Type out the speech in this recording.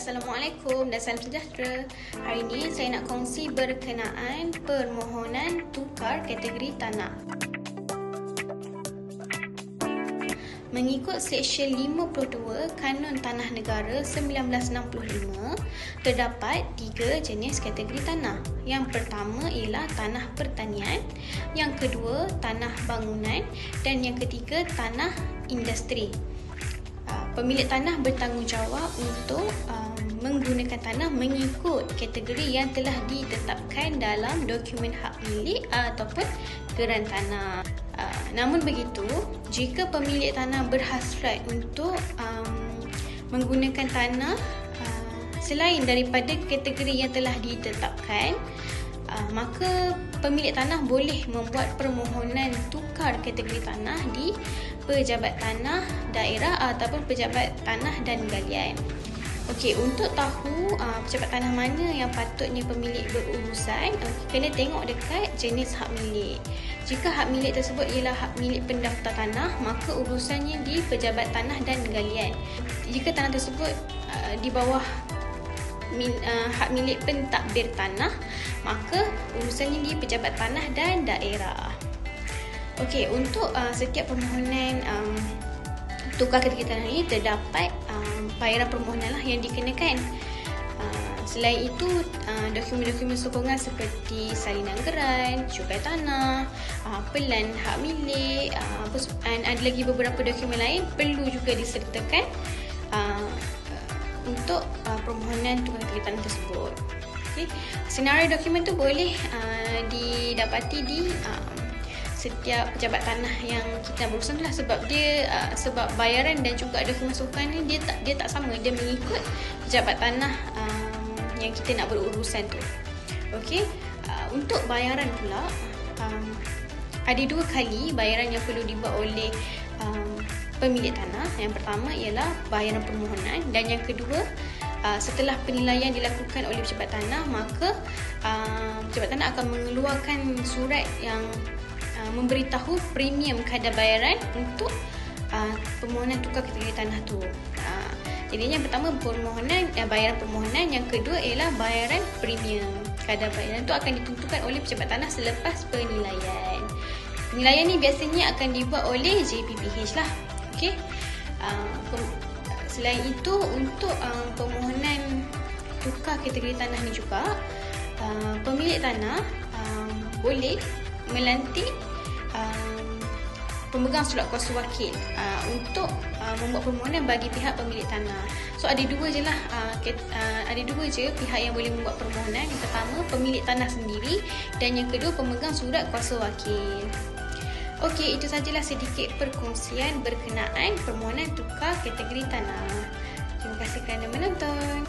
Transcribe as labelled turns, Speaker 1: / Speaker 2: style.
Speaker 1: Assalamualaikum dan salam sejahtera. Hari ini saya nak kongsi berkenaan permohonan tukar kategori tanah. Mengikut Seksyen 52 Kanun Tanah Negara 1965, terdapat 3 jenis kategori tanah. Yang pertama ialah tanah pertanian, yang kedua tanah bangunan dan yang ketiga tanah industri. Pemilik tanah bertanggungjawab untuk menggunakan tanah mengikut kategori yang telah ditetapkan dalam dokumen hak milik ataupun geran tanah. Namun begitu, jika pemilik tanah berhasrat untuk menggunakan tanah selain daripada kategori yang telah ditetapkan, maka pemilik tanah boleh membuat permohonan tukar kategori tanah di Pejabat Tanah Daerah ataupun Pejabat Tanah dan Galian. Okey, untuk tahu pejabat tanah mana yang patutnya pemilik berurusan, kena tengok dekat jenis hak milik. Jika hak milik tersebut ialah hak milik pendaftar tanah, maka urusannya di Pejabat Tanah dan Galian. Jika tanah tersebut di bawah hak milik pentadbir tanah, maka urusannya di Pejabat Tanah dan Daerah. Okey, untuk setiap permohonan tukar kategori tanah ini terdapat bayaran permohonan lah yang dikenakan. Selain itu, dokumen-dokumen sokongan seperti salinan geran, cukai tanah, pelan hak milik, dan ada lagi beberapa dokumen lain perlu juga disertakan untuk permohonan tukar kategori tanah tersebut. Okay. Senarai dokumen tu boleh didapati di setiap pejabat tanah yang kita berurusan lah, sebab dia sebab bayaran dan juga dokumen sokongan ni dia tak sama, dia mengikut pejabat tanah yang kita nak berurusan tu. Okey, untuk bayaran pula ada 2 kali bayaran yang perlu dibuat oleh pemilik tanah. Yang pertama ialah bayaran permohonan dan yang kedua, setelah penilaian dilakukan oleh pejabat tanah, maka pejabat tanah akan mengeluarkan surat yang memberitahu premium kadar bayaran untuk permohonan tukar kategori tanah tu. Jadi yang pertama bayaran permohonan, yang kedua ialah bayaran premium. Kadar bayaran tu akan ditentukan oleh pejabat tanah selepas penilaian. Penilaian ni biasanya akan dibuat oleh JPPH lah. Okey. Selain itu, untuk permohonan tukar kategori tanah ni juga, pemilik tanah boleh melantik pemegang surat kuasa wakil untuk membuat permohonan bagi pihak pemilik tanah. So ada dua je pihak yang boleh membuat permohonan. Yang pertama pemilik tanah sendiri dan yang kedua pemegang surat kuasa wakil. Okey, itu sajalah sedikit perkongsian berkenaan permohonan tukar kategori tanah. Terima kasih kerana menonton.